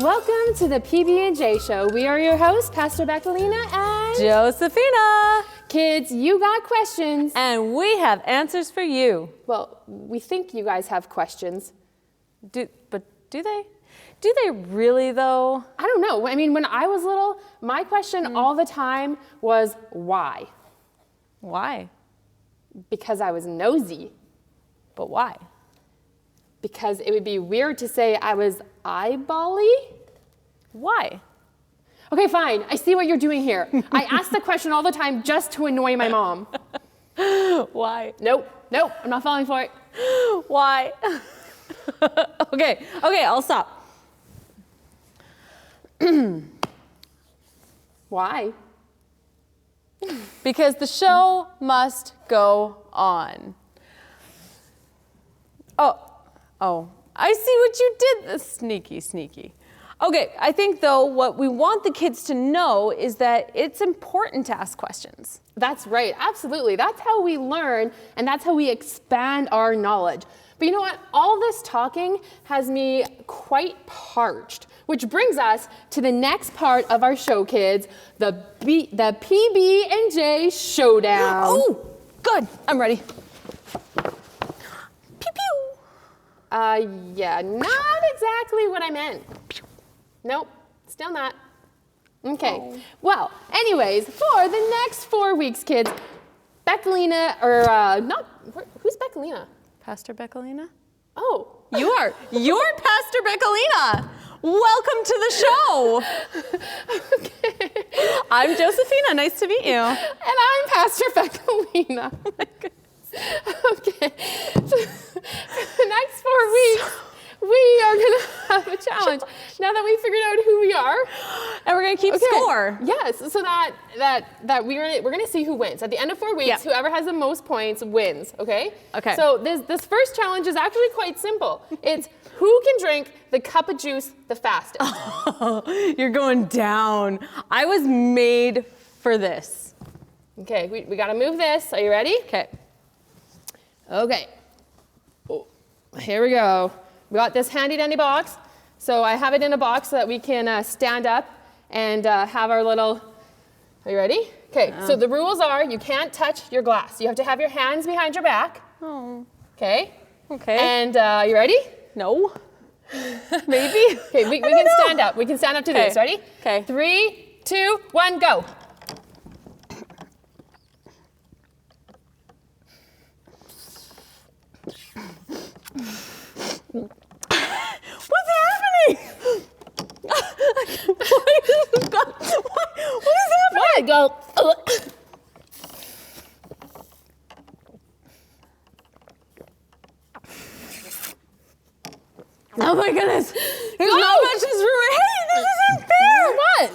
Welcome to the PBJ Show. We are your hosts, Pastor Becalina and Josephina. Kids, you got questions. And we have answers for you. Well, we think you guys have questions. But do they? Do they really, though? I don't know. I mean, when I was little, my question all the time was, why? Why? Because I was nosy. But why? Because it would be weird to say I was eyeball-y. Why? Okay, fine. I see what you're doing here. I ask the question all the time just to annoy my mom. Why? Nope, I'm not falling for it. Why? Okay, I'll stop. Why? Because the show must go on. Oh, I see what you did. Sneaky. Okay, I think though what we want the kids to know is that it's important to ask questions. That's right, absolutely. That's how we learn and that's how we expand our knowledge. But you know what? All this talking has me quite parched, which brings us to the next part of our show, kids, the PB&J Showdown. Oh, good. I'm ready. Pew pew. Yeah, not exactly what I meant. Nope, still not. Okay, Well, anyways, for the next 4 weeks, kids, Becalina, who's Becalina? Pastor Becalina? Oh. You're Pastor Becalina. Welcome to the show. Okay. I'm Josephina, nice to meet you. And I'm Pastor Becalina. Oh my goodness. Okay, so for the next 4 weeks, we are gonna have a challenge. Now that we figured out who we are, and we're gonna keep score. Yes, so that we're gonna see who wins. At the end of 4 weeks, whoever has the most points wins. Okay. Okay. So this first challenge is actually quite simple. It's who can drink the cup of juice the fastest. Oh, you're going down. I was made for this. Okay, we gotta move this. Are you ready? Okay. Okay. Oh, here we go. We got this handy dandy box. So I have it in a box so that we can stand up and have our little, are you ready? Okay, so the rules are you can't touch your glass. You have to have your hands behind your back. Oh. Okay? Okay. And you ready? No. Maybe. Okay, we can stand up. We can stand up to this. Ready? Okay. 3, 2, 1, go. What's happening? What is happening? What? Go. Oh my goodness. There's not much this room. Hey, this isn't fair. What?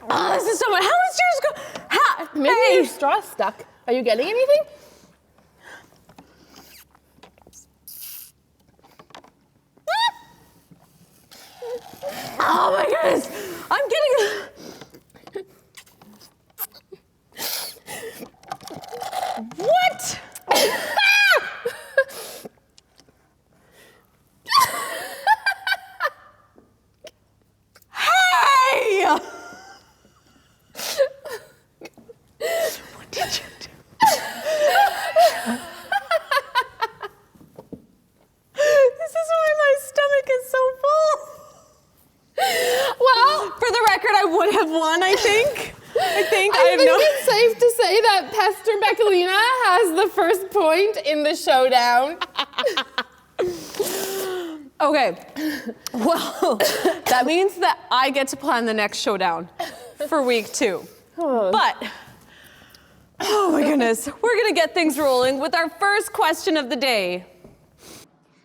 Oh, this is so much. How does yours go? Maybe your straw's stuck. Are you getting anything? Oh my goodness. I'm getting... What? Hey! What did you do? This is why my stomach is so full. Well, for the record, I would have won, I think. I think it's safe to say that Pastor Becalina has the first point in the showdown. Okay. Well, that means that I get to plan the next showdown for week 2. But, oh my goodness, we're gonna get things rolling with our first question of the day.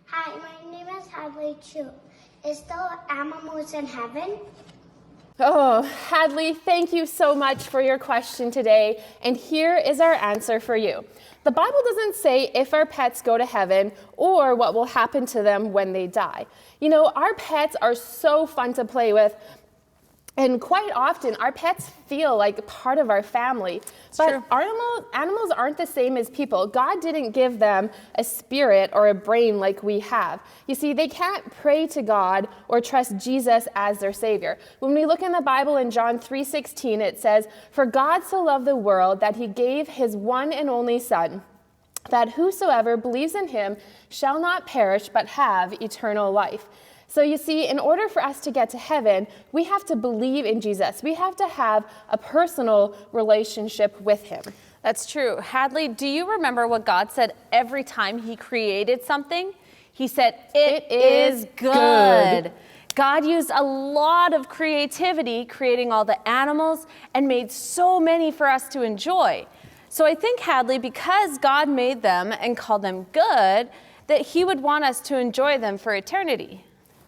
Hi, my name is Hadley Chu. Is there animals in heaven? Oh, Hadley, thank you so much for your question today. And here is our answer for you. The Bible doesn't say if our pets go to heaven or what will happen to them when they die. You know, our pets are so fun to play with. And quite often, our pets feel like part of our family. But true. animals aren't the same as people. God didn't give them a spirit or a brain like we have. You see, they can't pray to God or trust Jesus as their Savior. When we look in the Bible in John 3:16, it says, "For God so loved the world that he gave his one and only Son, that whosoever believes in him shall not perish but have eternal life." So you see, in order for us to get to heaven, we have to believe in Jesus. We have to have a personal relationship with him. That's true. Hadley, do you remember what God said every time he created something? He said, it is good. God used a lot of creativity creating all the animals and made so many for us to enjoy. So I think, Hadley, because God made them and called them good, that he would want us to enjoy them for eternity.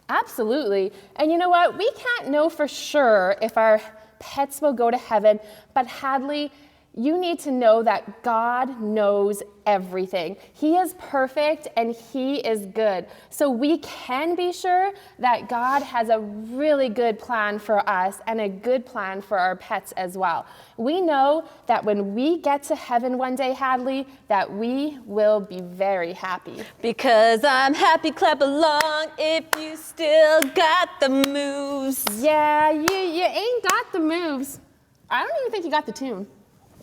Absolutely. And you know what? We can't know for sure if our pets will go to heaven, but Hadley, you need to know that God knows everything. He is perfect and he is good. So we can be sure that God has a really good plan for us and a good plan for our pets as well. We know that when we get to heaven one day, Hadley, that we will be very happy. Because I'm happy, clap along if you still got the moves. Yeah, you ain't got the moves. I don't even think you got the tune.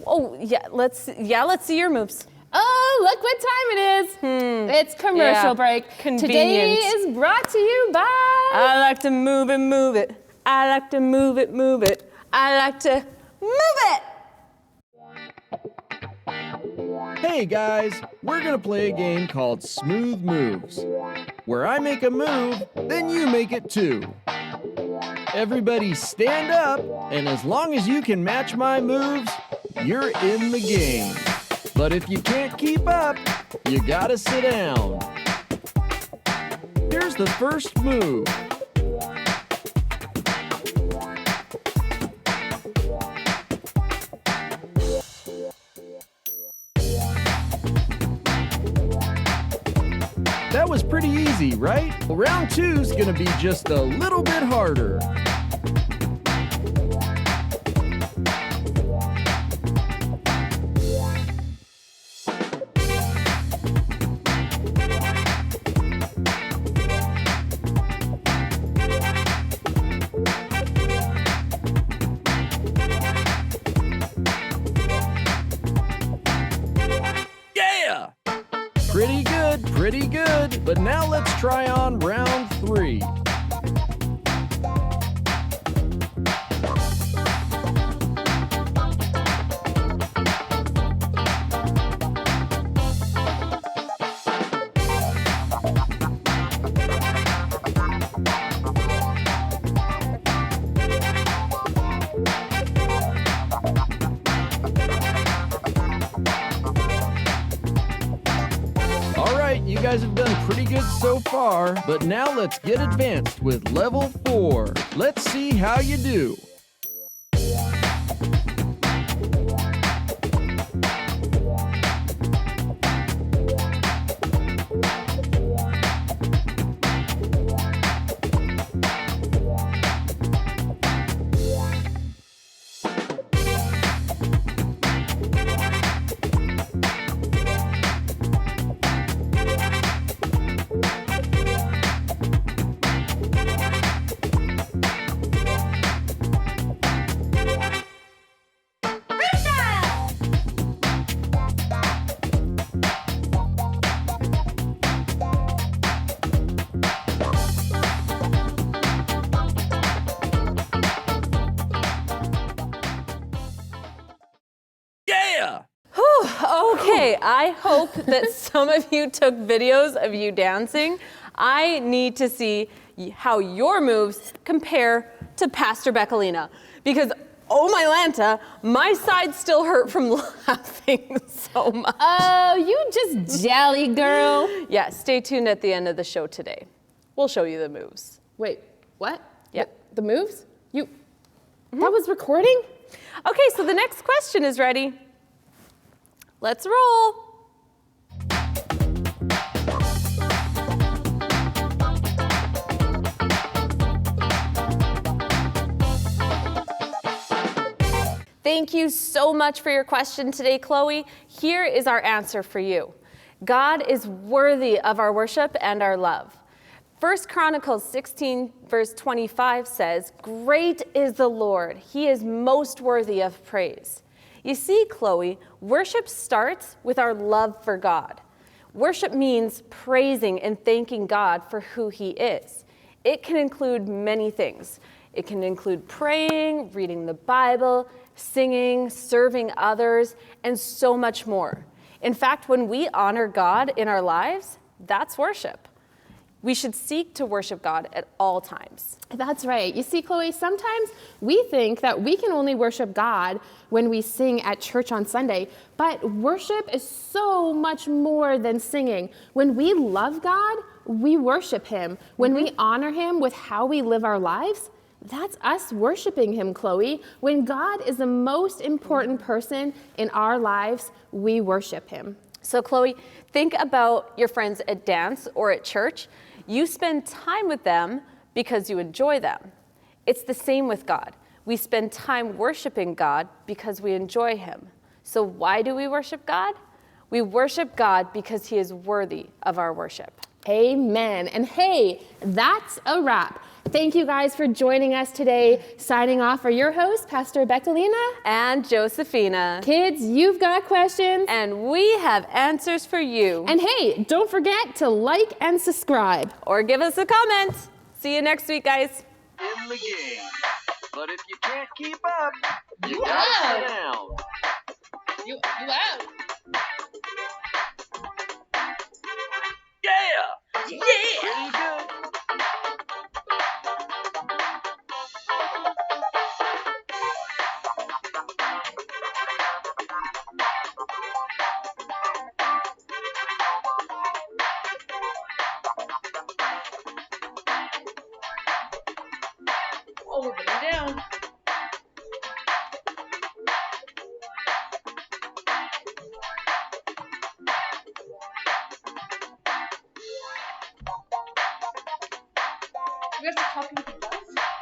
Oh, yeah, let's see your moves. Oh, look what time it is. It's commercial break. Convenient. Today is brought to you by... I like to move it, move it. I like to move it, move it. I like to move it. Hey guys, we're gonna play a game called Smooth Moves, where I make a move, then you make it too. Everybody stand up, and as long as you can match my moves, you're in the game. But if you can't keep up, you gotta sit down. Here's the first move. That was pretty easy, right? Well, round two's gonna be just a little bit harder. Yeah! Pretty good, but now let's try on round three. You guys have done pretty good so far, but now let's get advanced with level 4. Let's see how you do. Okay, I hope that some of you took videos of you dancing. I need to see how your moves compare to Pastor Beccolina. Because, oh my Lanta, my side still hurt from laughing so much. Oh, you just jelly girl. Yeah, stay tuned at the end of the show today. We'll show you the moves. Wait, what? Yeah. The moves? That was recording? Okay, so the next question is ready. Let's roll. Thank you so much for your question today, Chloe. Here is our answer for you. God is worthy of our worship and our love. 1 Chronicles 16, verse 25 says, "Great is the Lord. He is most worthy of praise." You see, Chloe, worship starts with our love for God. Worship means praising and thanking God for who he is. It can include many things. It can include praying, reading the Bible, singing, serving others, and so much more. In fact, when we honor God in our lives, that's worship. We should seek to worship God at all times. That's right. You see, Chloe, sometimes we think that we can only worship God when we sing at church on Sunday, but worship is so much more than singing. When we love God, we worship him. When we honor him with how we live our lives, that's us worshiping him, Chloe. When God is the most important person in our lives, we worship him. So, Chloe, think about your friends at dance or at church. You spend time with them because you enjoy them. It's the same with God. We spend time worshiping God because we enjoy him. So why do we worship God? We worship God because he is worthy of our worship. Amen. And hey, that's a wrap. Thank you guys for joining us today. Signing off are your hosts, Pastor Bectalina and Josephina. Kids, you've got questions. And we have answers for you. And hey, don't forget to like and subscribe. Or give us a comment. See you next week, guys. In the game. But if you can't keep up, you gotta sit down. You out. Yeah! Yeah! Pretty good. Oh, we're getting down. We have to copy the bus?